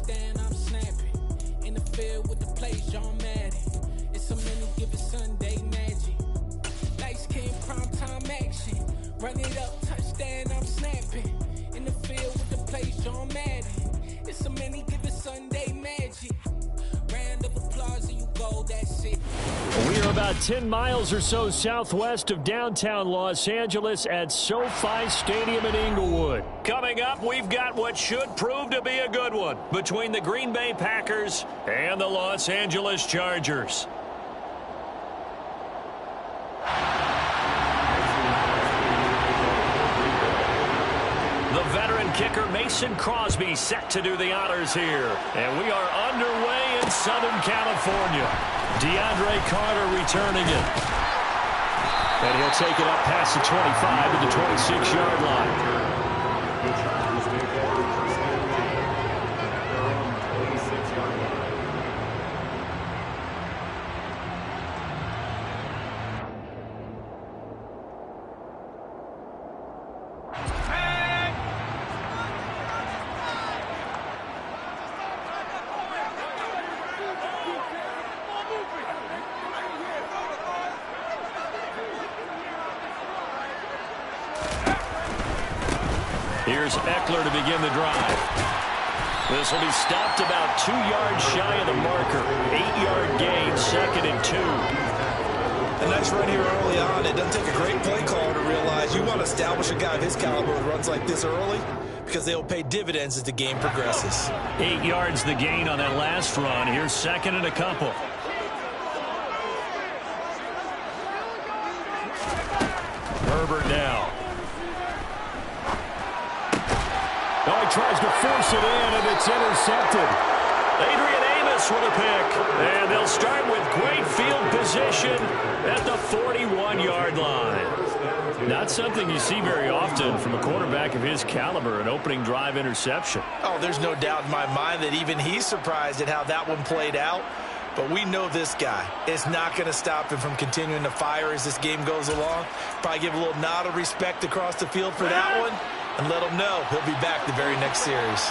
touchdown, I'm snapping. In the field with the plays, John Madden. It's a many given Sunday magic. Light skin, prime time action. Run it up, touchdown, I'm snapping. In the field with the plays, John Madden. It's a many given Sunday magic. Round of applause and you go, that's it. We are about 10 miles or so southwest of downtown Los Angeles at SoFi Stadium in Inglewood. Coming up, we've got what should prove to be a good one between the Green Bay Packers and the Los Angeles Chargers. The veteran kicker Mason Crosby set to do the honors here. And we are underway in Southern California. DeAndre Carter returning it. And he'll take it up past the 25 to the 26-yard line. Here's Eckler to begin the drive. This will be stopped about 2 yards shy of the marker. 8-yard gain, 2nd and 2. A nice run here early on. It doesn't take a great play caller to realize you want to establish a guy of his caliber with runs like this early because they will pay dividends as the game progresses. 8 yards the gain on that last run. Here's 2nd and a couple. Herbert now. Oh, he tries to force it in, and it's intercepted. Adrian Amos with a pick. And they'll start with great field position at the 41-yard line. Not something you see very often from a quarterback of his caliber, an opening drive interception. Oh, there's no doubt in my mind that even he's surprised at how that one played out. But we know this guy is not going to stop him from continuing to fire as this game goes along. Probably give a little nod of respect across the field for that one. And let him know he'll be back the very next series.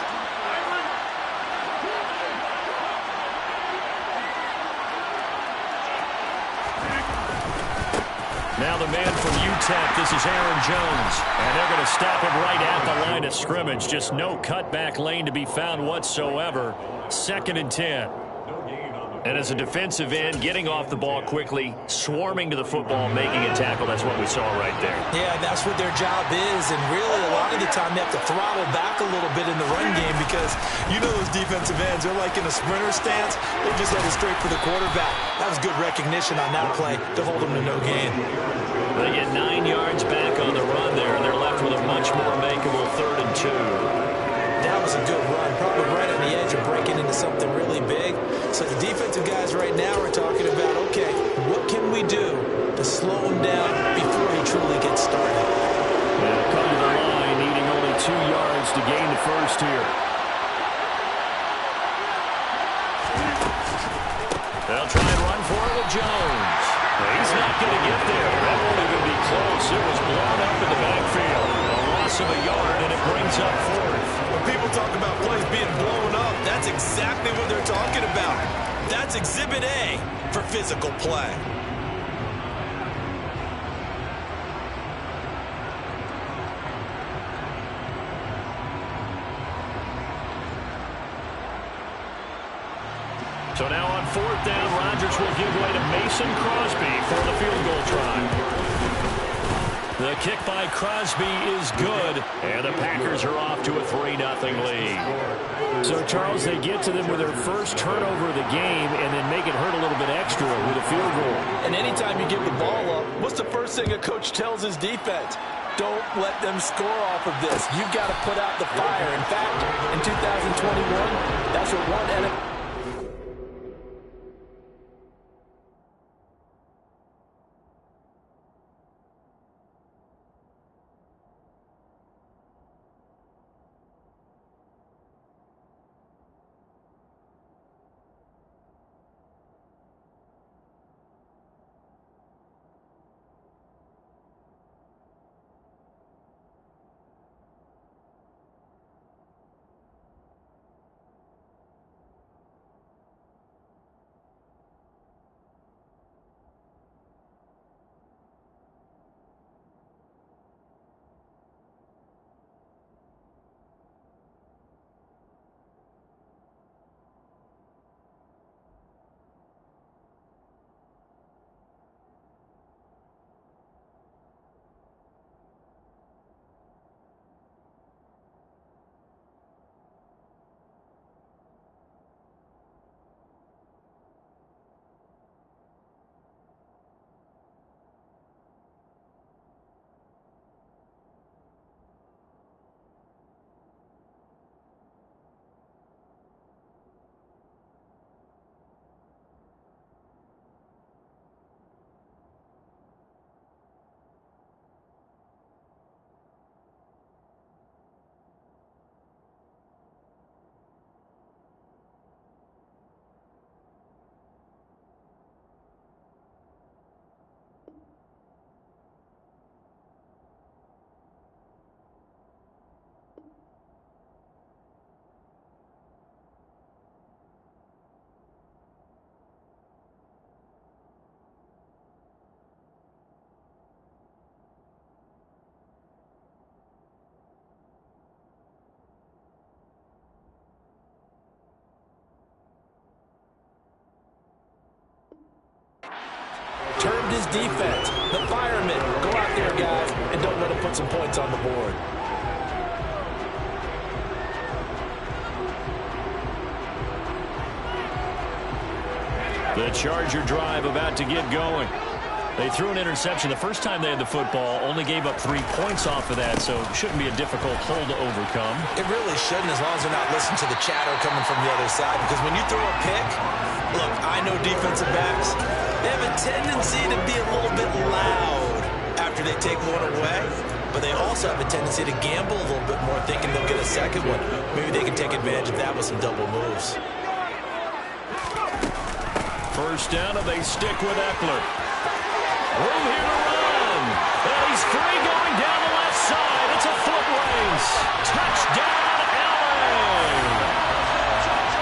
Now the man from UTEP, this is Aaron Jones. And they're going to stop him right at the line of scrimmage. Just no cutback lane to be found whatsoever. 2nd and 10. And as a defensive end, getting off the ball quickly, swarming to the football, making a tackle. That's what we saw right there. Yeah, that's what their job is. And really, a lot of the time, they have to throttle back a little bit in the run game because you know those defensive ends, they're like in a sprinter stance. They just headed straight for the quarterback. That was good recognition on that play to hold them to no gain. They get 9 yards back on the run there, and they're left with a much more makeable 3rd and 2. That was a good run, probably right on the edge of breaking into something really big. So the defensive guys right now are talking about, okay, what can we do to slow him down before he truly gets started? They'll come to the line, needing only 2 yards to gain the first here. They'll try and run for it with Jones. He's not going to get there. That won't even be close. It was blown up in the backfield. A loss of a yard, and it brings up 4th. When people talk about plays being blown up, that's exactly what they're talking about. That's Exhibit A for physical play. So now on 4th down, Rodgers will give way to Mason Crosby for the field goal try. The kick by Crosby is good, and the Packers are off to a 3-0 lead. So, Charles, they get to them with their first turnover of the game and then make it hurt a little bit extra with a field goal. And anytime you give the ball up, what's the first thing a coach tells his defense? Don't let them score off of this. You've got to put out the fire. In fact, in 2021, that's what one NFL informed his defense. The firemen, go out there, guys, and don't let him put some points on the board. The Charger drive about to get going. They threw an interception the first time they had the football, only gave up 3 points off of that, so it shouldn't be a difficult hole to overcome. It really shouldn't, as long as they're not listening to the chatter coming from the other side, because when you throw a pick, look, I know defensive backs, they have a tendency to be a little bit loud after they take one away, but they also have a tendency to gamble a little bit more, thinking they'll get a second one. Maybe they can take advantage of that with some double moves. First down, and they stick with Eckler. Room here to run. And he's free going down the left side. It's a foot race. Touchdown, LA.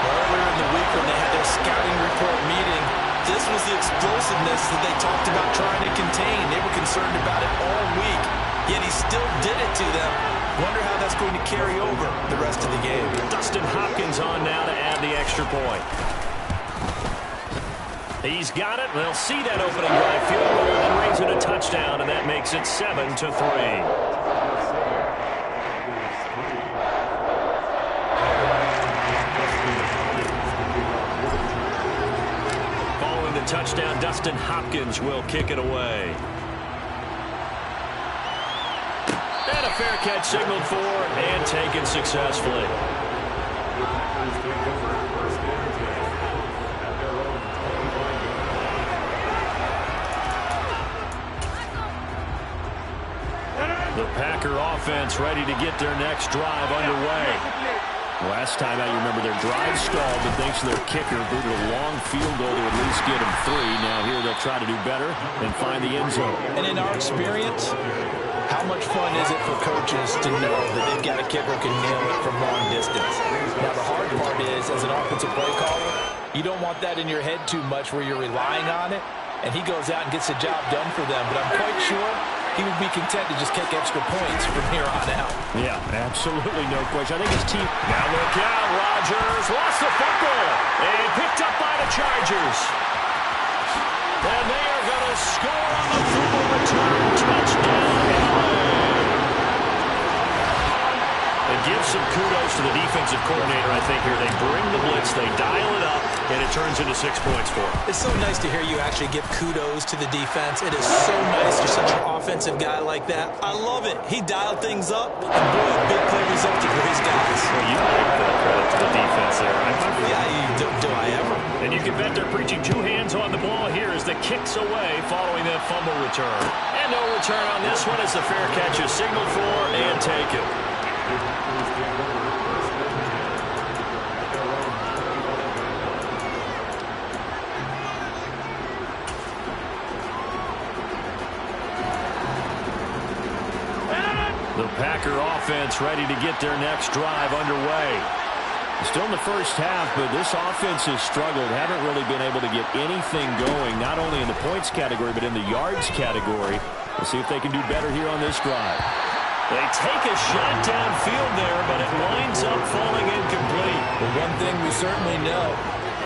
Earlier in the week when they had their scouting report meeting, this was the explosiveness that they talked about trying to contain. They were concerned about it all week, yet he still did it to them. Wonder how that's going to carry over the rest of the game. Dustin Hopkins on now to add the extra point. He's got it. They'll see that opening drive field goal and raise it a touchdown, and that makes it 7-3. Following the touchdown, Dustin Hopkins will kick it away. And a fair catch signaled for and taken successfully. The Packer offense ready to get their next drive underway. Last time out, you remember their drive stalled, but thanks to their kicker, booted a long field goal to at least get them 3. Now here they'll try to do better and find the end zone. And in our experience, how much fun is it for coaches to know that they've got a kicker who can nail it from long distance? Now the hard part is, as an offensive play caller, you don't want that in your head too much where you're relying on it, and he goes out and gets the job done for them. But I'm quite sure he would be content to just kick extra points from here on out. Yeah, absolutely no question. I think his team... Now look out, Rodgers lost the football and picked up by the Chargers. And they are going to score on the fumble return. Touchdown, LA. It gives some kudos to the defensive coordinator, I think, here. They bring the blitz, they dial it up, and it turns into 6 points for them. It's so nice to hear you actually give kudos to the defense. It is so nice. You're such an offensive guy like that. I love it. He dialed things up, and boy, big play resulted for his guys. Well, you like the credit to the defense there, right? Yeah, do I ever? And you can bet they're preaching 2 hands on the ball here as the kick's away following that fumble return. And no return on this one as the fair catch is signaled for and taken. The Packer offense ready to get their next drive underway. Still in the first half, but this offense has struggled. Haven't really been able to get anything going, not only in the points category, but in the yards category. We'll see if they can do better here on this drive. They take a shot downfield there, but it winds up falling incomplete. Well, one thing we certainly know,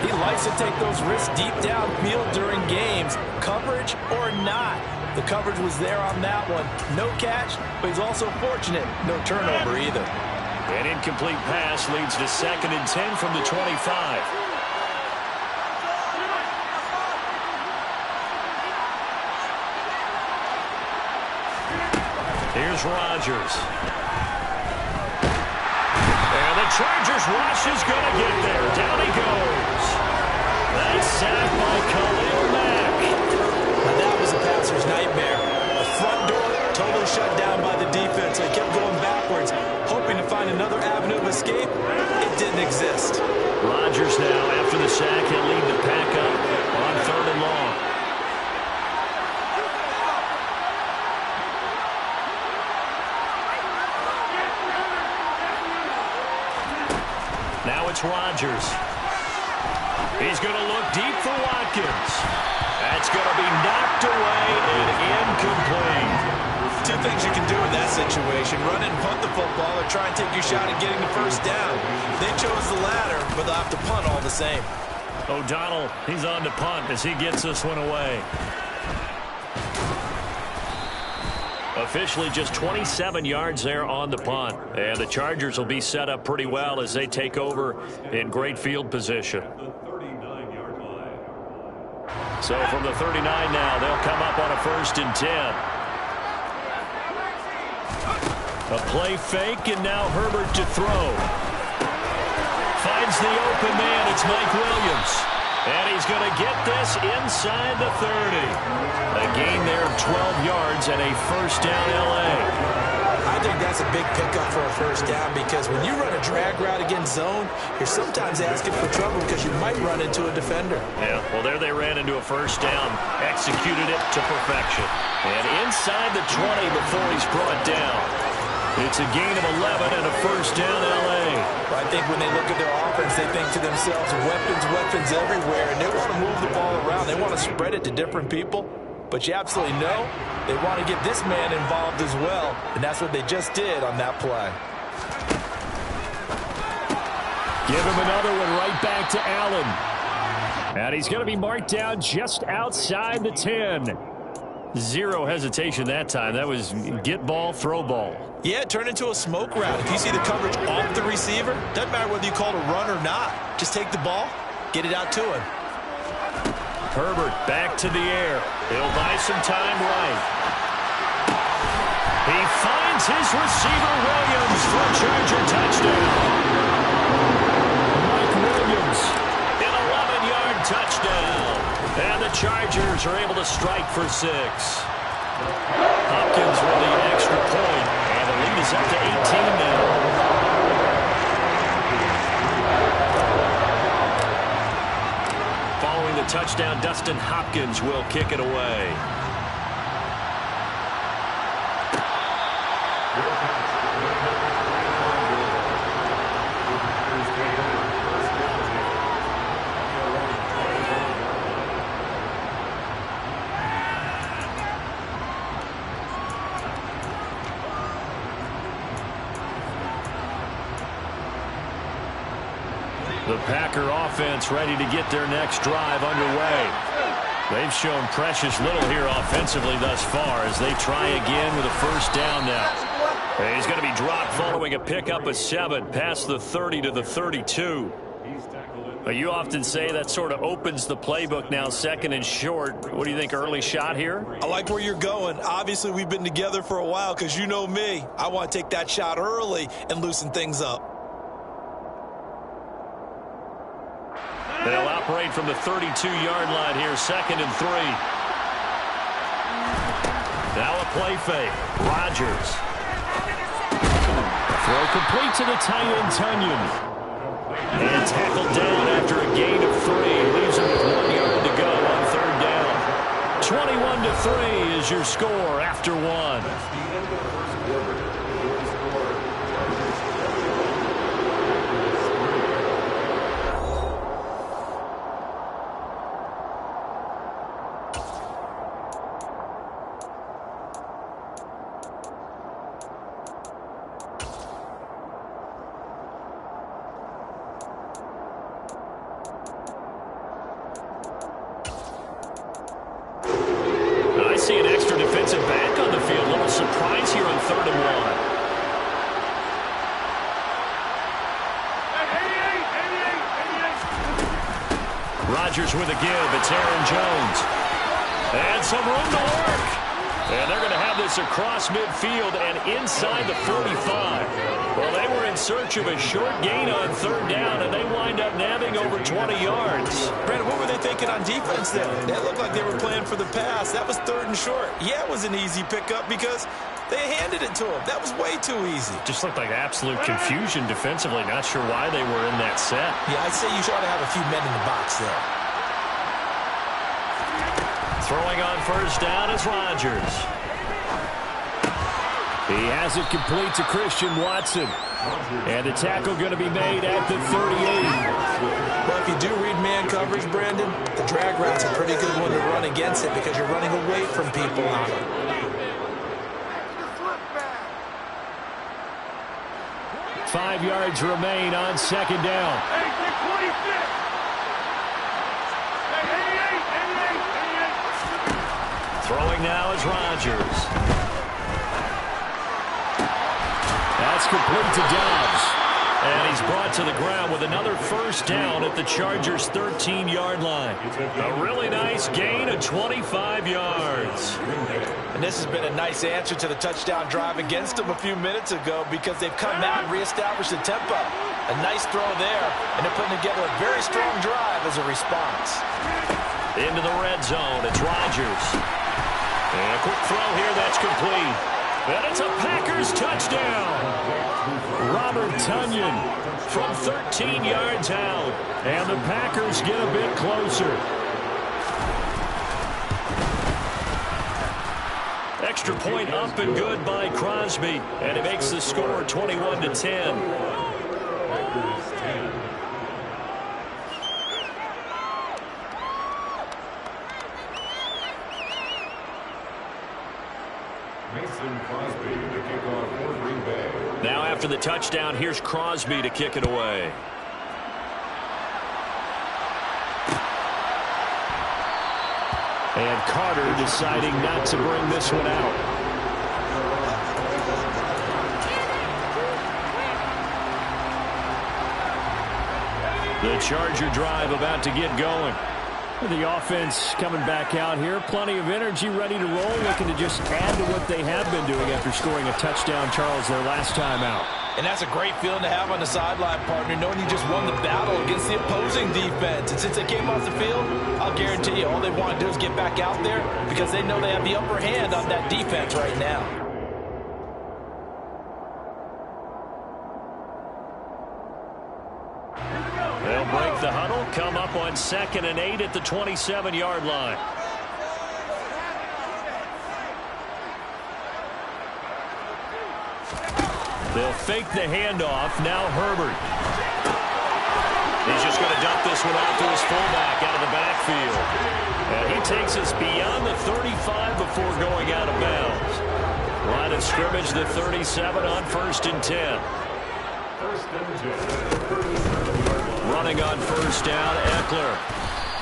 he likes to take those risks deep downfield during games, coverage or not. The coverage was there on that one. No catch, but he's also fortunate. No turnover either. An incomplete pass leads to 2nd and 10 from the 25. Here's Rodgers. And the Chargers rush is going to get there. Down he goes. Nice sack by Khalil Mack. Now that was a passer's nightmare. The front door totally shut down by the defense. They kept going backwards, hoping to find another avenue of escape. It didn't exist. Rodgers now, after the sack, he'll lead the pack up on 3rd and long. Now it's Rodgers. He's going to look deep for Watkins. That's going to be knocked away and incomplete. 2 things you can do in that situation: run and punt the football, or try and take your shot at getting the first down. They chose the latter, but they'll have to punt all the same. O'Donnell, he's on to punt as he gets this one away. Officially just 27 yards there on the punt. And the Chargers will be set up pretty well as they take over in great field position. So from the 39 now, they'll come up on a 1st and 10. A play fake, and now Herbert to throw. Finds the open man. It's Mike Williams. And he's going to get this inside the 30. A gain there of 12 yards and a 1st down L.A. I think that's a big pickup for a 1st down because when you run a drag route against zone, you're sometimes asking for trouble because you might run into a defender. Yeah, well, there they ran into a 1st down, executed it to perfection. And inside the 20 before he's brought down. It's a gain of 11 and a 1st down L.A. I think when they look at their offense, they think to themselves, weapons everywhere, and they want to move the ball around. They want to spread it to different people. But you absolutely know they want to get this man involved as well, and that's what they just did on that play. Give him another one right back to Allen. And he's going to be marked down just outside the 10. Zero hesitation that time. That was get ball, throw ball. Yeah, turn into a smoke route. If you see the coverage off the receiver, doesn't matter whether you call it a run or not. Just take the ball, get it out to him. Herbert back to the air. He'll buy some time right. He finds his receiver, Williams, for a Charger touchdown. Mike Williams, an 11-yard touchdown. And the Chargers are able to strike for 6. Hopkins with the extra point, and the lead is up to 18 now. Following the touchdown, Dustin Hopkins will kick it away. The Packer offense ready to get their next drive underway. They've shown precious little here offensively thus far as they try again with a 1st down now. And he's going to be dropped following a pickup of 7 past the 30 to the 32. You often say that sort of opens the playbook now, 2nd and short. What do you think, early shot here? I like where you're going. Obviously, we've been together for a while because you know me. I want to take that shot early and loosen things up. They'll operate from the 32-yard line here, 2nd and 3. Now a play fake. Rodgers. Throw complete to the tight end, Tunyon. And tackled down after a gain of 3. Leaves him with 1 yard to go on 3rd down. 21-3 is your score after 1. See an extra defensive back on the field. A little surprise here on 3rd and 1. Rodgers with a give. It's Aaron Jones. And some room to work. And they're going to have this across midfield and inside the 45. Well, they were in search of a short gain on 3rd down, and they wind up nabbing over 20 yards. Brandon, what were they thinking on defense there? That looked like they were playing for the pass. That was 3rd and short. Yeah, it was an easy pickup because they handed it to him. That was way too easy. Just looked like absolute confusion defensively. Not sure why they were in that set. Yeah, I'd say you ought to have a few men in the box there. Throwing on 1st down is Rodgers. He has it complete to Christian Watson. And the tackle going to be made at the 38. Well, if you do read man coverage, Brandon, the drag route's a pretty good one to run against it because you're running away from people on it. Five yards remain on 2nd down. Throwing now is Rodgers. complete to Dobbs. And he's brought to the ground with another first down at the Chargers' 13-yard line. A really nice gain of 25 yards. And this has been a nice answer to the touchdown drive against them a few minutes ago because they've come out and reestablished the tempo. A nice throw there, and they're putting together a very strong drive as a response. Into the red zone, it's Rodgers. And a quick throw here, that's complete. And it's a Packers touchdown. Robert Tonyan from 13 yards out. And the Packers get a bit closer. Extra point up and good by Crosby. And it makes the score 21-10. Now after the touchdown, here's Crosby to kick it away. And Carter deciding not to bring this one out. The Charger drive about to get going. The offense coming back out here. Plenty of energy, ready to roll, looking to just add to what they have been doing after scoring a touchdown, Charles, their last time out. And that's a great feeling to have on the sideline, partner, knowing you just won the battle against the opposing defense. And since they came off the field, I'll guarantee you all they want to do is get back out there because they know they have the upper hand on that defense right now. They'll break the huddle, come up on 2nd and 8 at the 27-yard line. They'll fake the handoff. Now Herbert. He's just going to dump this one out to his fullback out of the backfield. And he takes us beyond the 35 before going out of bounds. Line of scrimmage, the 37 on 1st and 10. Running on 1st down, Eckler.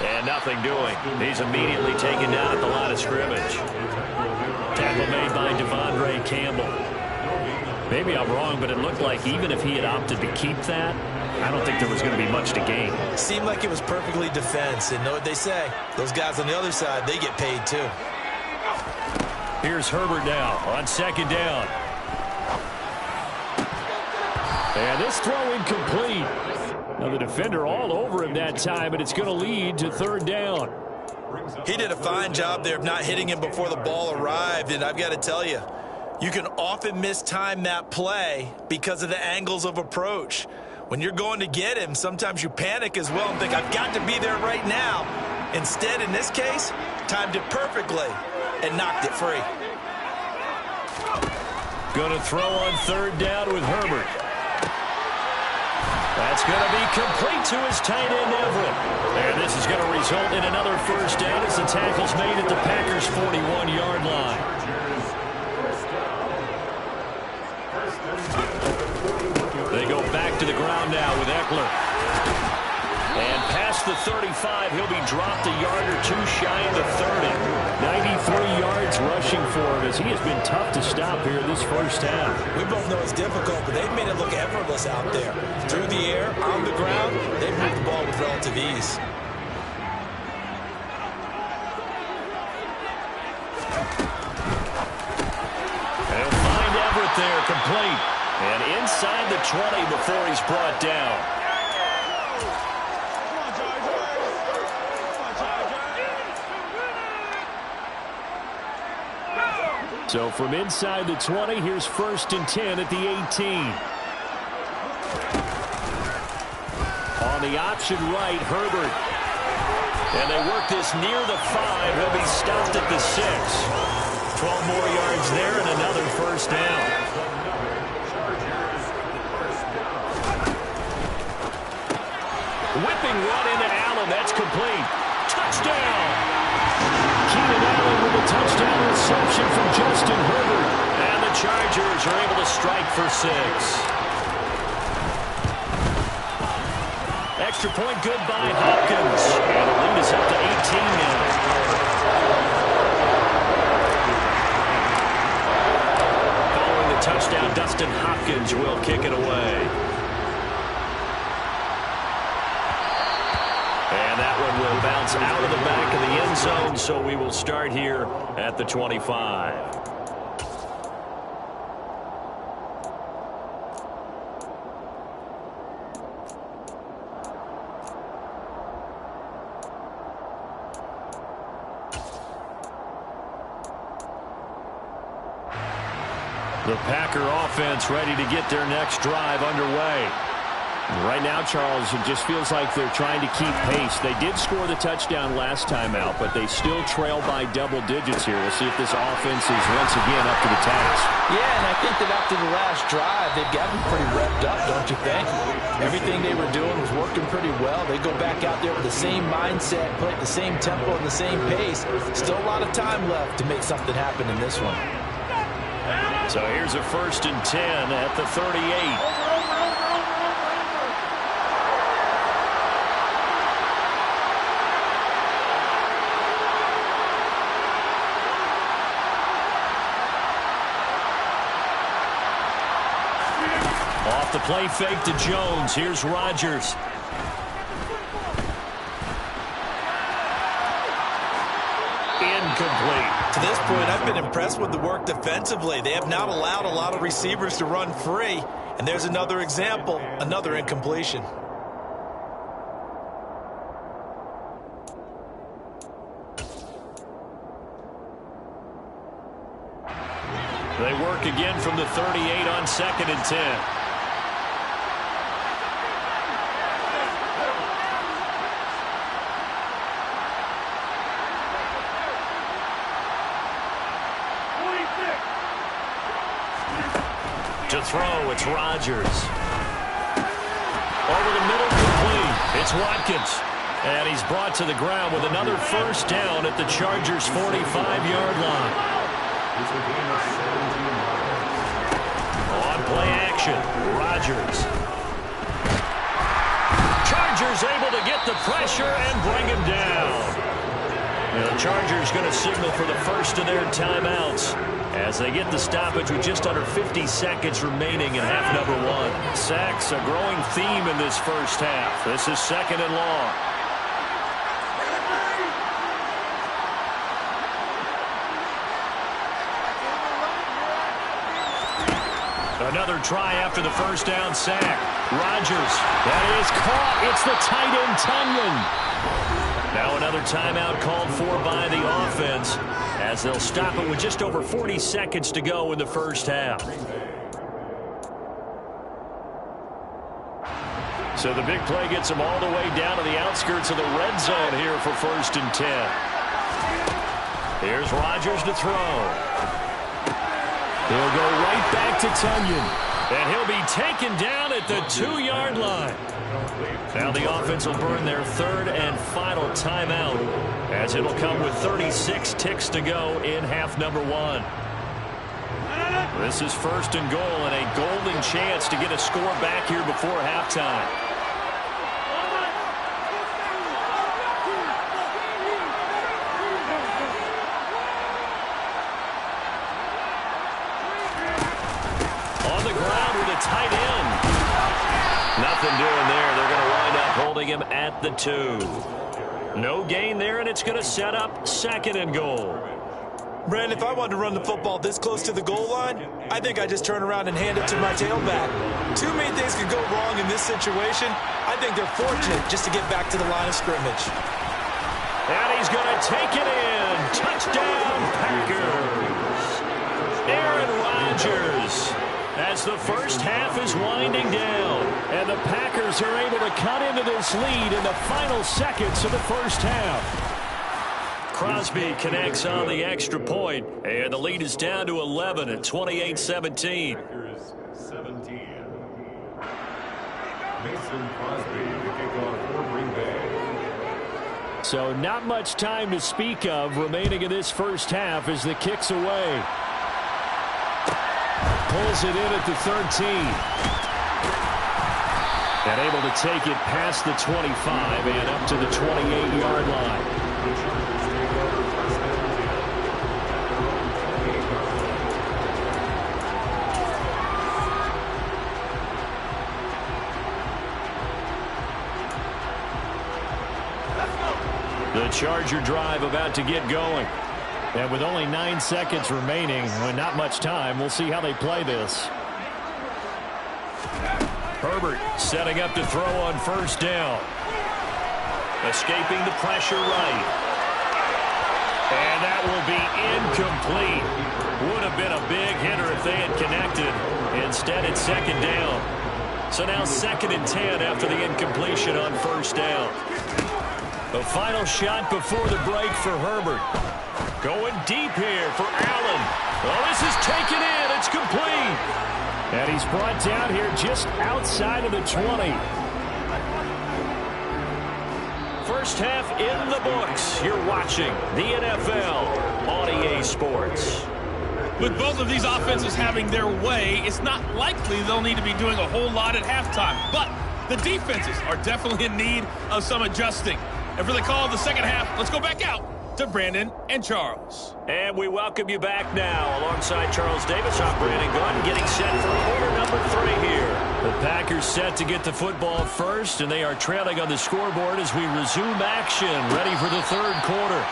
And nothing doing. He's immediately taken down at the line of scrimmage. Tackle made by Devondre Campbell. Maybe I'm wrong, but it looked like even if he had opted to keep that, I don't think there was going to be much to gain. Seemed like it was perfectly defense. And know what they say? Those guys on the other side, they get paid too. Here's Herbert now on 2nd down. And this throw incomplete. Now the defender all over him that time, but it's going to lead to 3rd down. He did a fine job there of not hitting him before the ball arrived, and I've got to tell you, you can often mistime that play because of the angles of approach. When you're going to get him, sometimes you panic as well and think, I've got to be there right now. Instead, in this case, timed it perfectly and knocked it free. Going to throw on 3rd down with Herbert. That's going to be complete to his tight end, Everett. And this is going to result in another 1st down as the tackle's made at the Packers' 41-yard line. They go back to the ground now with Eckler. And past the 35, he'll be dropped a yard or two shy of the 30. 93 yards rushing for him as he has been tough to stop here this first half. We both know it's difficult, but they've made it look effortless out there. Through the air, on the ground, they've moved the ball with relative ease. They'll find Everett there, complete. And inside the 20 before he's brought down. So from inside the 20, here's 1st and 10 at the 18. On the option right, Herbert. And they work this near the 5. He'll be stopped at the 6. 12 more yards there and another 1st down. Whipping run into Allen. That's complete. Touchdown. Keenan Allen with a touchdown reception from Justin Herbert. And the Chargers are able to strike for 6. Extra point good by Hopkins. And the lead is up to 18 now. Following the touchdown first down. Dustin Hopkins will kick it away. And that one will bounce out of the back of the end zone, so we will start here at the 25. The Packer offense ready to get their next drive underway. Right now, Charles, it just feels like they're trying to keep pace. They did score the touchdown last time out, but they still trail by double digits here. We'll see if this offense is once again up to the task. Yeah, and I think that after the last drive, they've got them pretty revved up, don't you think? Everything they were doing was working pretty well. They go back out there with the same mindset, play at the same tempo and the same pace. Still a lot of time left to make something happen in this one. So here's a 1st and 10 at the 38. Off the play fake to Jones. Here's Rodgers. Incomplete. To this point, I've been impressed with the work defensively. They have not allowed a lot of receivers to run free. And there's another example, another incompletion. They work again from the 38 on 2nd and 10. To throw, it's Rodgers. Over the middle, complete. It's Watkins. And he's brought to the ground with another first down at the Chargers' 45-yard line. On play action, Rodgers. Chargers able to get the pressure and bring him down. The Chargers going to signal for the first of their timeouts as they get the stoppage with just under 50 seconds remaining in half number 1. Sacks, a growing theme in this first half. This is 2nd and long. Another try after the first down sack. Rodgers, that is caught. It's the tight end, Tunyon. Now another timeout called for by the offense as they'll stop it with just over 40 seconds to go in the first half. So the big play gets them all the way down to the outskirts of the red zone here for 1st and 10. Here's Rodgers to throw. He'll go right back to Tunyon. And he'll be taken down at the 2-yard line. Now the offense will burn their 3rd and final timeout as it'll come with 36 ticks to go in half number 1. This is 1st and goal and a golden chance to get a score back here before halftime. On the ground with a tight end. Nothing doing there. They're going to wind up holding him at the 2. No gain there, and it's going to set up 2nd and goal. Brandon, if I wanted to run the football this close to the goal line, I think I just turn around and hand it to my tailback. Too many things could go wrong in this situation. I think they're fortunate just to get back to the line of scrimmage. And he's going to take it in. Touchdown, Packers. Aaron Rodgers. As the first half is winding down, and the Packers are able to cut into this lead in the final seconds of the first half. Crosby connects on the extra point, and the lead is down to 11 at 28-17. So not much time to speak of remaining in this first half as the kick's away. Pulls it in at the 13. And able to take it past the 25 and up to the 28-yard line. The Charger drive about to get going. And with only 9 seconds remaining, and not much time, we'll see how they play this. Herbert setting up to throw on first down. Escaping the pressure right. And that will be incomplete. Would have been a big hitter if they had connected. Instead, it's second down. So now 2nd and 10 after the incompletion on first down. The final shot before the break for Herbert. Going deep here for Allen. Oh, this is taken in. It's complete. And he's brought down here just outside of the 20. First half in the books. You're watching the NFL on EA Sports. With both of these offenses having their way, it's not likely they'll need to be doing a whole lot at halftime. But the defenses are definitely in need of some adjusting. And for the call of the second half, let's go back out to Brandon and Charles. And we welcome you back now. Alongside Charles Davis, I'm Brandon Gunn, getting set for quarter number 3 here. The Packers set to get the football first, and they are trailing on the scoreboard as we resume action, ready for the 3rd quarter.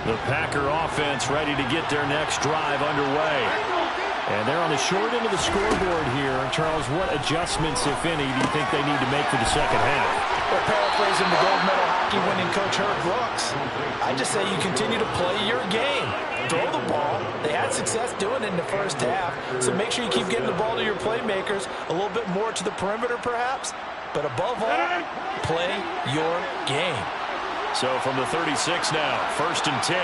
The Packer offense ready to get their next drive underway. And they're on the short end of the scoreboard here. Charles, what adjustments, if any, do you think they need to make for the second half? Well, paraphrasing the gold medal hockey winning coach Herb Brooks, I just say you continue to play your game. Throw the ball. They had success doing it in the first half, so make sure you keep getting the ball to your playmakers, a little bit more to the perimeter perhaps, but above all, play your game. So from the 36 now, 1st and 10.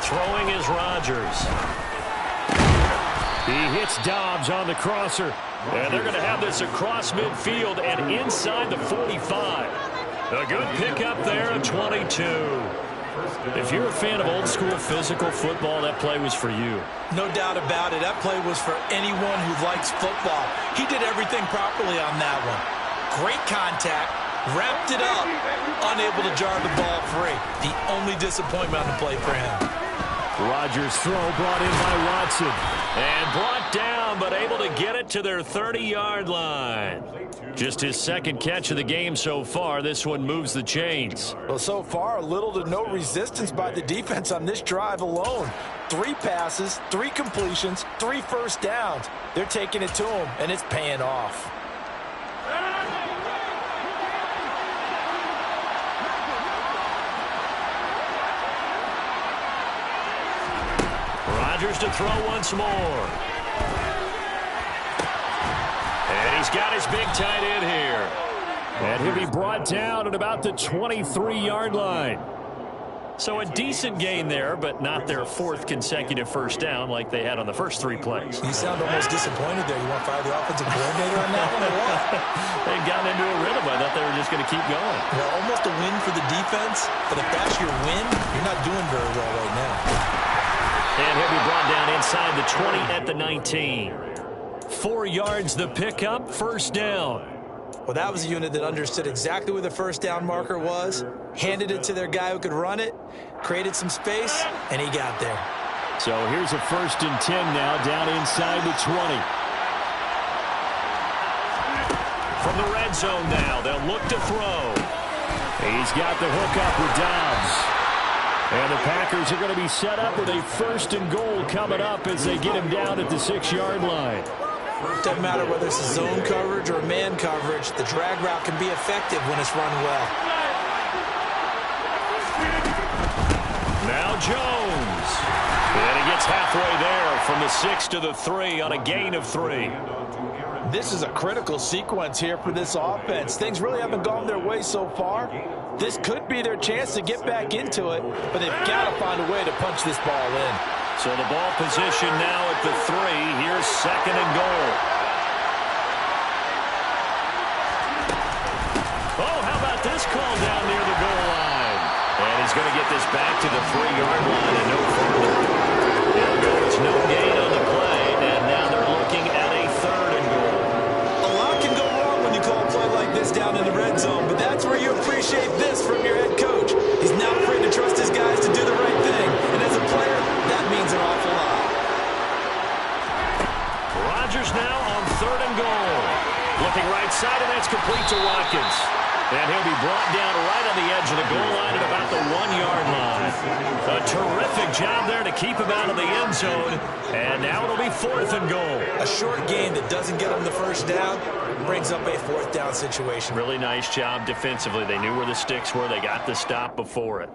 Throwing is Rodgers. He hits Dobbs on the crosser. And they're going to have this across midfield and inside the 45. A good pickup there at 22. If you're a fan of old-school physical football, that play was for you. No doubt about it. That play was for anyone who likes football. He did everything properly on that one. Great contact, wrapped it up, unable to jar the ball free. The only disappointment on the play for him. Rodgers' throw brought in by Watson. And brought down, but able to get it to their 30-yard line. Just his 2nd catch of the game so far. This one moves the chains. Well, so far, little to no resistance by the defense on this drive alone. 3 passes, 3 completions, 3 first downs. They're taking it to him, and it's paying off. Rodgers to throw once more. And he's got his big tight end here. And he'll be brought down at about the 23-yard line. So a decent gain there, but not their 4th consecutive first down like they had on the first 3 plays. You sound almost disappointed there. You want to fire the offensive coordinator on that one or what? They've gotten into a rhythm. I thought they were just going to keep going. Well, almost a win for the defense, but if that's your win, you're not doing very well right now. And he'll be brought down inside the 20 at the 19. 4 yards the pickup, first down. Well, that was a unit that understood exactly where the first down marker was, handed it to their guy who could run it, created some space, and he got there. So here's a 1st and 10 now, down inside the 20. From the red zone now, they'll look to throw. He's got the hook up with Dobbs. And the Packers are going to be set up with a 1st and goal coming up as they get him down at the 6-yard line. Doesn't matter whether it's a zone coverage or man coverage, the drag route can be effective when it's run well. Now Jones. And he gets halfway there from the 6 to the 3 on a gain of 3. This is a critical sequence here for this offense. Things really haven't gone their way so far. This could be their chance to get back into it, but they've got to find a way to punch this ball in. So the ball position now at the 3. Here's 2nd and goal. Oh, how about this call down near the goal line? this back to the 3-yard line and no further. It'll go. It's no gain on the play, and now they're looking at a 3rd and goal. A lot can go wrong when you call a play like this down in the red zone, but that's where you appreciate this from your head coach. He's not afraid to trust his guys to do the right thing, and as a player, that means an awful lot. Rodgers now on 3rd and goal. Looking right side, and that's complete to Watkins. And he'll be brought down right on the edge of the goal line at about the 1-yard line. A terrific job there to keep him out of the end zone. And now it'll be 4th and goal. A short gain that doesn't get him the first down brings up a 4th down situation. Really nice job defensively. They knew where the sticks were. They got the stop before it.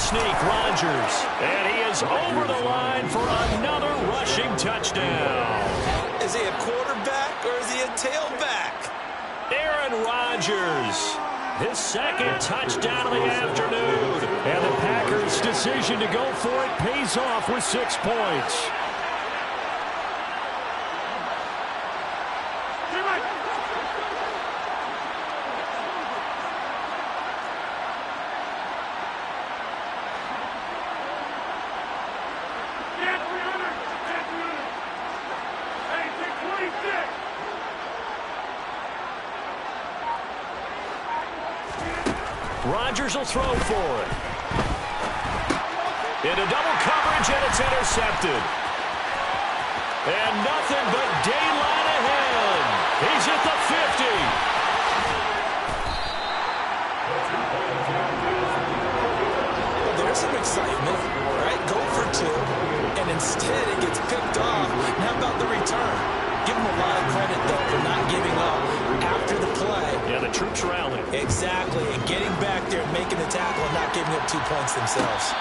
Sneak Rodgers, and he is over the line for another rushing touchdown. Is he a quarterback or is he a tailback? Aaron Rodgers, his 2nd touchdown of the afternoon, and the Packers' decision to go for it pays off with 6 points. Rodgers will throw for it. Into double coverage, and it's intercepted. And nothing but daylight ahead. He's at the 50. Well, there's some excitement, right? Go for 2, and instead it gets picked off. And how about the return? Give him a lot of credit, though, for not giving up after the play. Yeah, the troops rallied. Exactly, and getting back there and making the tackle and not giving up 2 points themselves.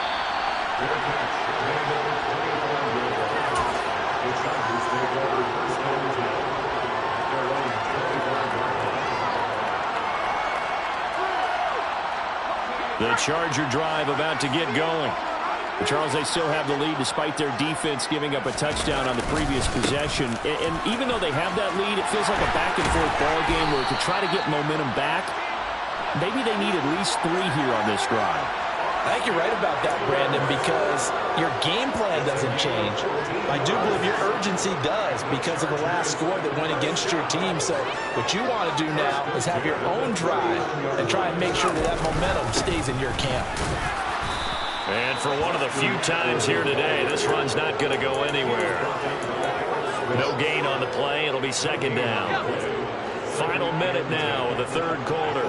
The Charger drive about to get going. Charles, they still have the lead despite their defense giving up a touchdown on the previous possession. And even though they have that lead, it feels like a back-and-forth ball game where to try to get momentum back, maybe they need at least 3 here on this drive. I think you're right about that, Brandon, because your game plan doesn't change. I do believe your urgency does because of the last score that went against your team. So what you want to do now is have your own drive and try and make sure that that momentum stays in your camp. And for one of the few times here today, this run's not going to go anywhere. No gain on the play. It'll be 2nd down. Final minute now of the 3rd quarter.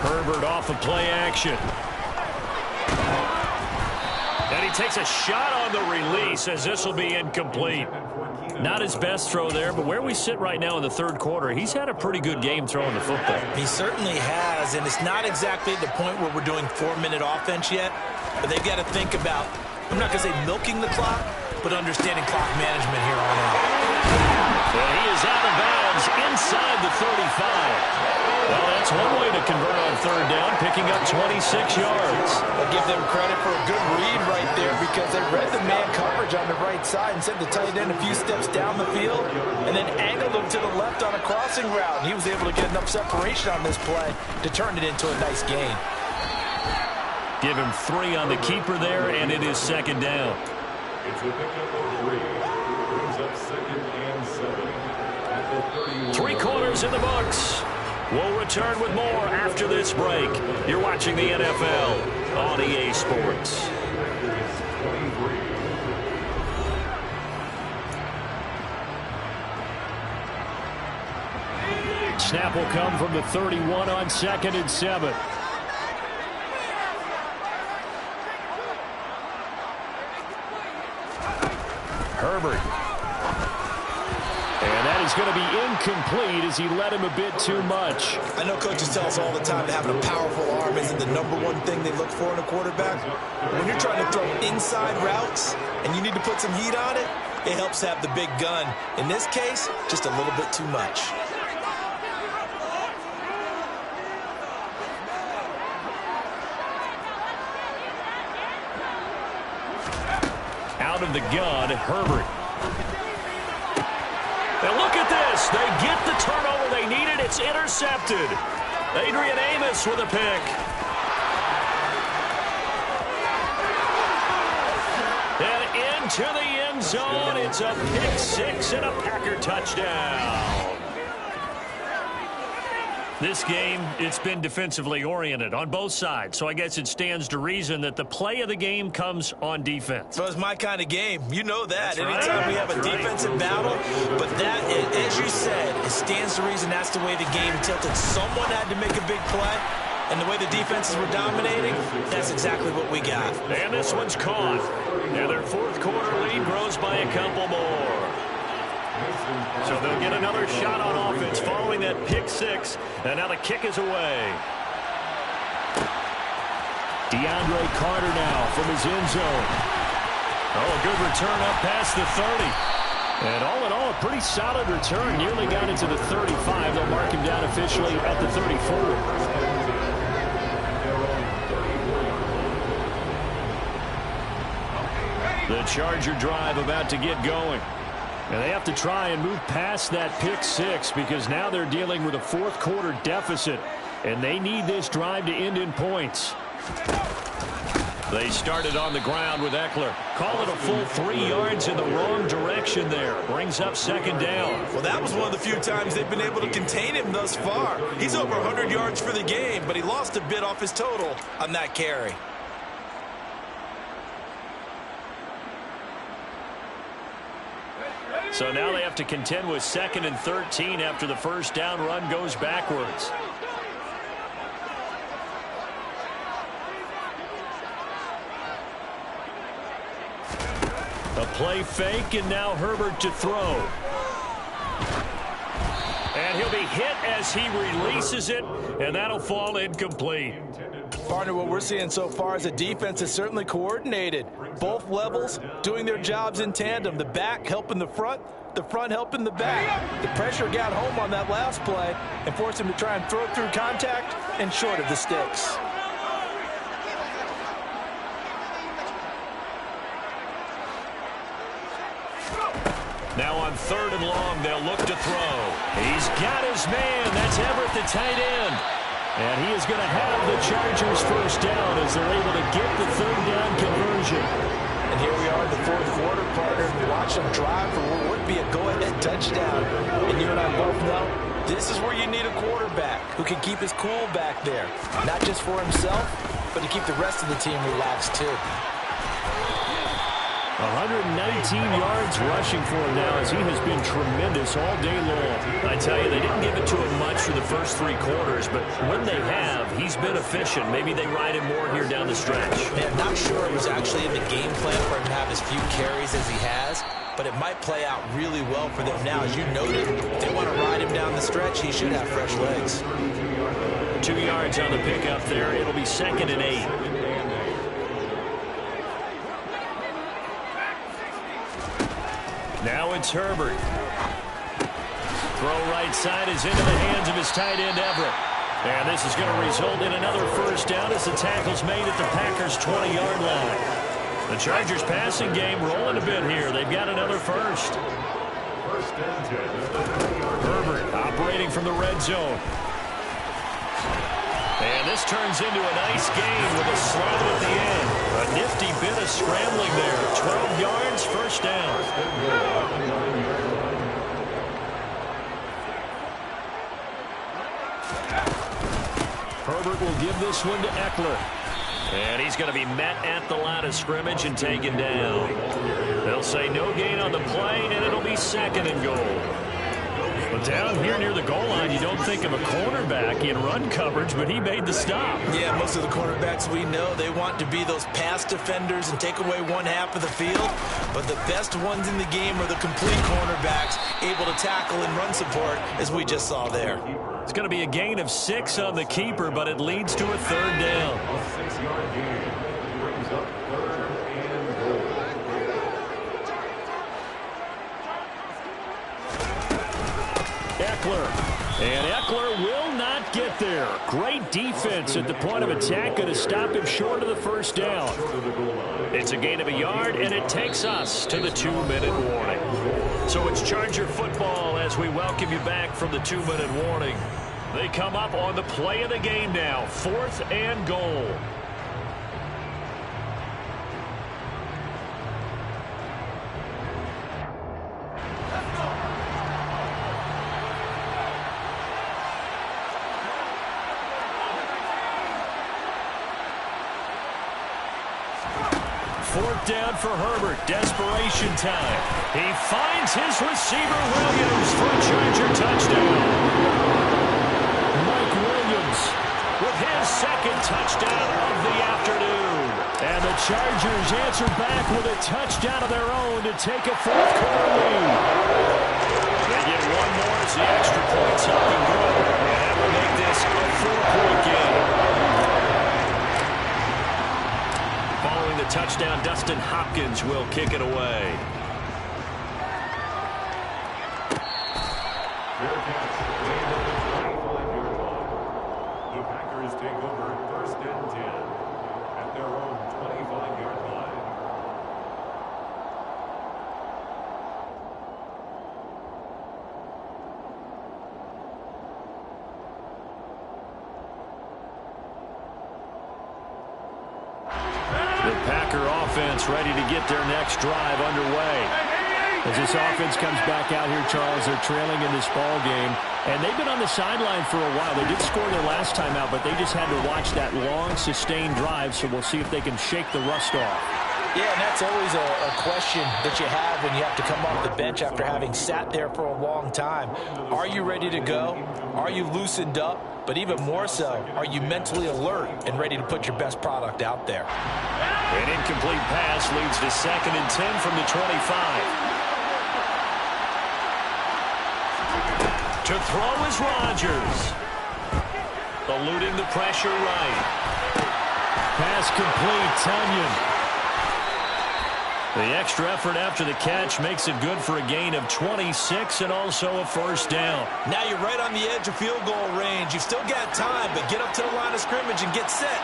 Herbert off of play action. And he takes a shot on the release as this will be incomplete. Not his best throw there, but where we sit right now in the 3rd quarter, he's had a pretty good game throwing the football. He certainly has, and it's not exactly at the point where we're doing 4-minute offense yet, but they've got to think about, I'm not going to say milking the clock, but understanding clock management here on out. And he is out of bounds inside the 35. Well, that's one way to convert on 3rd down, picking up 26 yards. I'll give them credit for a good read right there because they read the man coverage on the right side and sent the tight end a few steps down the field and then angled him to the left on a crossing route. And he was able to get enough separation on this play to turn it into a nice gain. Give him 3 on the keeper there, and it is 2nd down. It's a pickup of 3. Brings up 2nd and 7 at the 3 quarters in the books. We'll return with more after this break. You're watching the NFL on EA Sports. Snap will come from the 31 on 2nd and 7. Herbert. And that is is going to be incomplete as he led him a bit too much. I know coaches tell us all the time that having a powerful arm isn't the #1 thing they look for in a quarterback. When you're trying to throw inside routes and you need to put some heat on it, it helps have the big gun. In this case, just a little bit too much. Out of the gun, Herbert. And look at this. They get the turnover they needed. It's intercepted. Adrian Amos with a pick. And into the end zone. It's a pick six and a Packer touchdown. This game, it's been defensively oriented on both sides, so I guess it stands to reason that the play of the game comes on defense. So it's my kind of game. You know that. That's Anytime right. we have a defensive battle, but that, as you said, it stands to reason that's the way the game tilted. Someone had to make a big play, and the way the defenses were dominating, that's exactly what we got. And this one's caught. And their fourth quarter lead grows by a couple more. So they'll get another shot on offense following that pick six. And now the kick is away. DeAndre Carter now from his end zone. Oh, a good return up past the 30. And all in all, a pretty solid return. Nearly got into the 35. They'll mark him down officially at the 34. The Charger drive about to get going. And they have to try and move past that pick six because now they're dealing with a fourth quarter deficit. And they need this drive to end in points. They started on the ground with Eckler. Call it a full 3 yards in the wrong direction there. Brings up second down. Well, that was one of the few times they've been able to contain him thus far. He's over 100 yards for the game, but he lost a bit off his total on that carry. So now they have to contend with 2nd and 13 after the first down run goes backwards. A play fake, and now Herbert to throw. And he'll be hit as he releases it, and that'll fall incomplete. Partner, what we're seeing so far is the defense is certainly coordinated. Both levels doing their jobs in tandem. The back helping the front helping the back. The pressure got home on that last play and forced him to try and throw through contact and short of the sticks. Now on 3rd and long, they'll look to throw. He's got his man. That's Everett, the tight end. And he is going to have the Chargers first down as they're able to get the 3rd down conversion. And here we are in the 4th quarter, partner. Watch them drive for what would be a go-ahead touchdown. And you and I both know this is where you need a quarterback who can keep his cool back there. Not just for himself, but to keep the rest of the team relaxed too. 119 yards rushing for him now as he has been tremendous all day long. I tell you, they didn't give it to him much for the first 3 quarters, but when they have, he's been efficient. Maybe they ride him more here down the stretch. Yeah, I'm not sure it was actually in the game plan for him to have as few carries as he has, but it might play out really well for them now. As you noted, if they want to ride him down the stretch, he should have fresh legs. 2 yards on the pickup there. It'll be 2nd and 8. Now it's Herbert. Throw right side is into the hands of his tight end, Everett. And this is going to result in another first down as the tackle's made at the Packers' 20-yard line. The Chargers passing game rolling a bit here. They've got another first. Herbert operating from the red zone. And this turns into a nice gain with a slide at the end. A nifty bit of scrambling there. 12 yards, first down. Herbert will give this one to Eckler. And he's going to be met at the line of scrimmage and taken down. They'll say no gain on the play, and it'll be 2nd and goal. But down here near the goal line, you don't think of a cornerback in run coverage, but he made the stop. Yeah, most of the cornerbacks we know, they want to be those pass defenders and take away one half of the field. But the best ones in the game are the complete cornerbacks, able to tackle and run support, as we just saw there. It's going to be a gain of 6 on the keeper, but it leads to a third down. A 6-yard gain brings up 3rd and goal. Eckler. And Eckler will not get there. Great defense at the point of attack, going to stop him short of the first down. It's a gain of a yard, and it takes us to the 2-minute warning. So it's Charger football as we welcome you back from the 2-minute warning. They come up on the play of the game now, 4th and goal. Fourth down for Herbert. Desperation time. He finds his receiver, Williams, for a Charger touchdown. Mike Williams with his 2nd touchdown of the afternoon. And the Chargers answer back with a touchdown of their own to take a 4th-quarter lead. They get one more as the extra point's up and good. And that will make this a 4-point game. Following the touchdown, Dustin Hopkins will kick it away. The Packers take over 1st and 10 at their own 25-yard line. The Packer offense ready to get their next drive underway. As this offense comes back out here, Charles, they're trailing in this ball game, and they've been on the sideline for a while. They did score their last time out, but they just had to watch that long, sustained drive, so we'll see if they can shake the rust off. Yeah, and that's always a question that you have when you have to come off the bench after having sat there for a long time. Are you ready to go? Are you loosened up? But even more so, are you mentally alert and ready to put your best product out there? An incomplete pass leads to 2nd and 10 from the 25. To throw is Rodgers. Eluding the pressure right. Pass complete, Tunyon. The extra effort after the catch makes it good for a gain of 26 and also a 1st down. Now you're right on the edge of field goal range. You've still got time, but get up to the line of scrimmage and get set.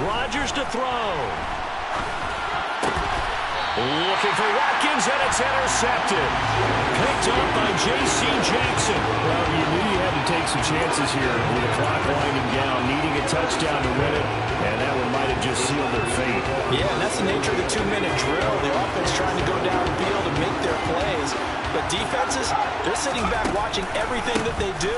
Rodgers to throw. Looking for Watkins, and it's intercepted. Picked up by J.C. Jackson. Well, you knew you had to take some chances here with the clock winding down, needing a touchdown to win it, and that one might have just sealed their fate. Yeah, and that's the nature of the 2-minute drill. The offense trying to go downfield and make their plays. But defenses, they're sitting back watching everything that they do,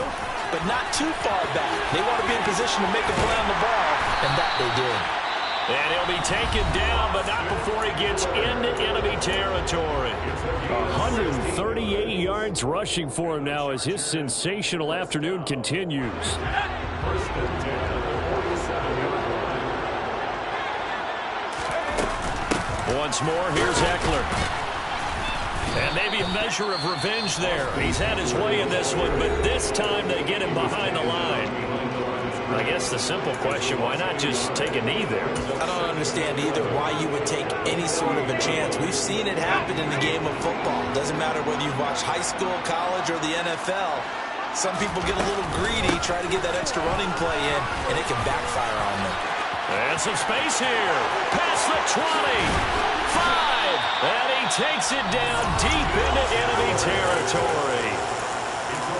but not too far back. They want to be in position to make a play on the ball, and that they did. And he'll be taken down, but not before he gets into enemy territory. 138 yards rushing for him now as his sensational afternoon continues. 1st and 10 at the 47-yard line. Once more, here's Eckler. And maybe a measure of revenge there. He's had his way in this one, but this time they get him behind the line. I guess the simple question, why not just take a knee there? I don't understand either why you would take any sort of a chance. We've seen it happen in the game of football. Doesn't matter whether you watch high school, college, or the NFL. Some people get a little greedy, try to get that extra running play in, and it can backfire on them. And some space here. Past the 20. 5. And he takes it down deep into enemy territory.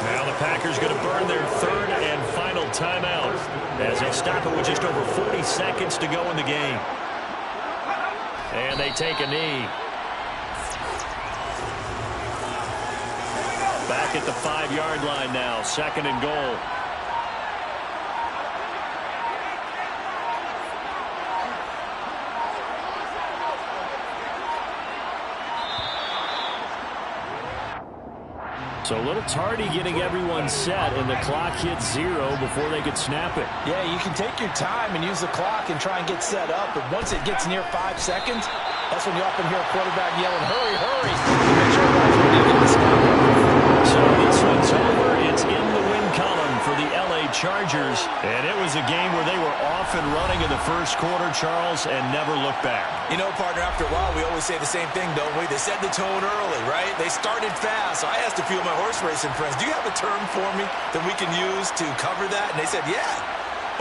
Now the Packers going to burn their 3rd and final timeout as they stop it with just over 40 seconds to go in the game. And they take a knee. Back at the 5-yard line now, 2nd and goal. So a little tardy getting everyone set, and the clock hit 0 before they could snap it. Yeah, you can take your time and use the clock and try and get set up, but once it gets near 5 seconds, that's when you often hear a quarterback yelling, hurry, hurry, to make sure everybody's ready to get the snap. So this one's over. It's in the win column for the L.A. Chargers. And it was a game where they were off and running in the first quarter, Charles, and never looked back. You know, partner, after a while, we always say the same thing, don't we? They set the tone early, right? They started fast. So I asked a few of my horse racing friends, do you have a term for me that we can use to cover that? And they said, yeah.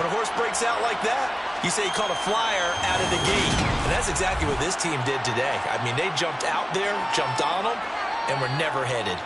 When a horse breaks out like that, you say he caught a flyer out of the gate. And that's exactly what this team did today. I mean, they jumped out there, jumped on them, and were never headed.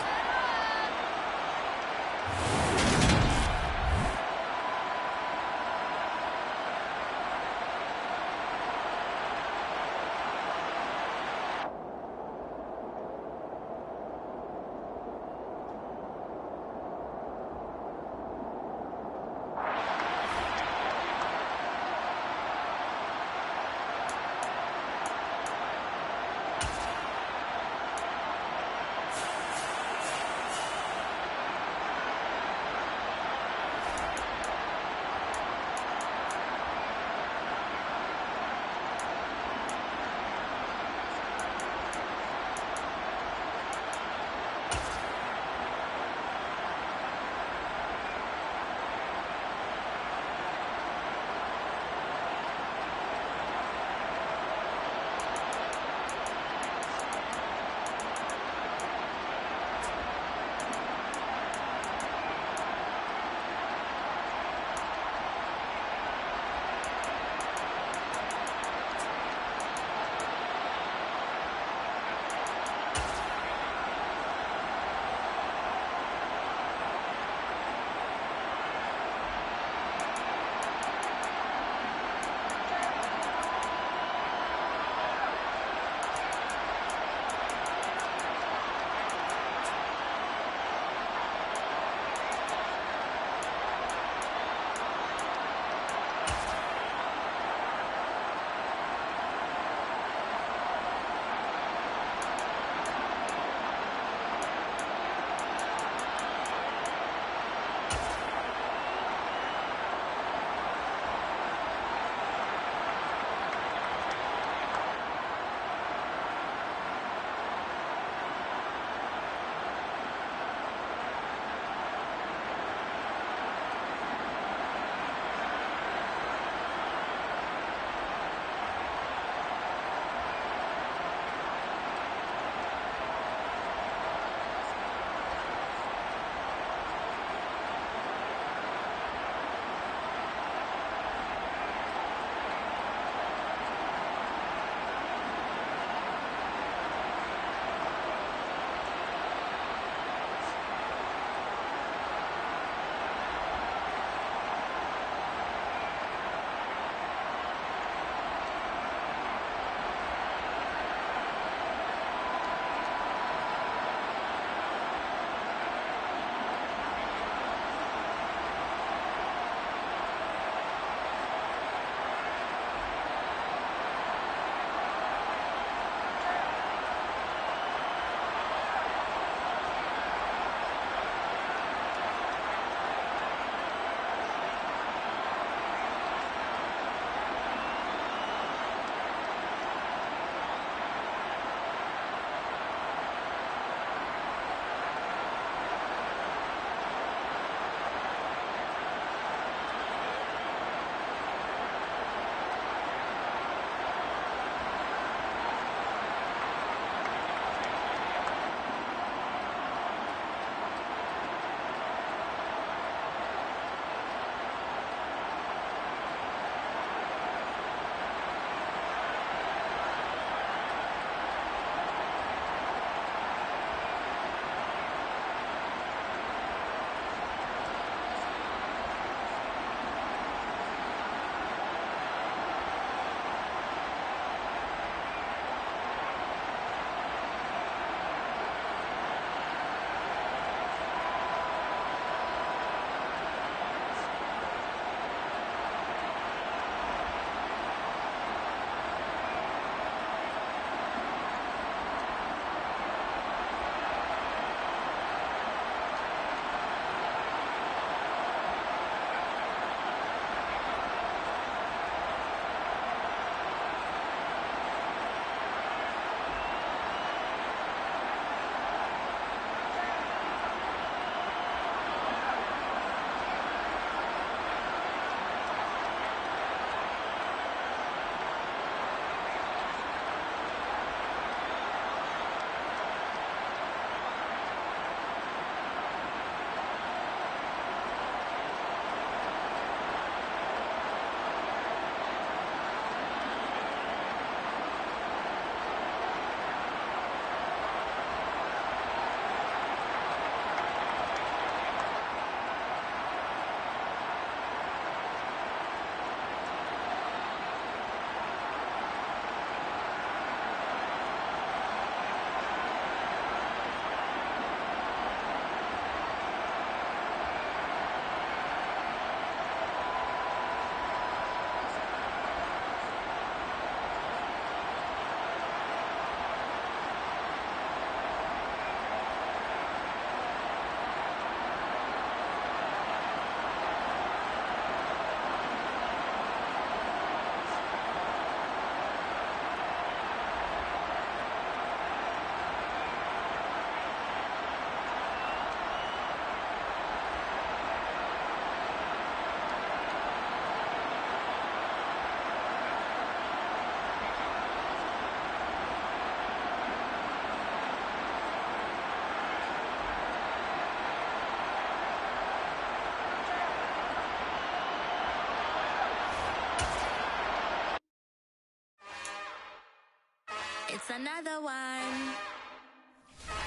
It's another one.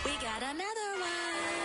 We got another one.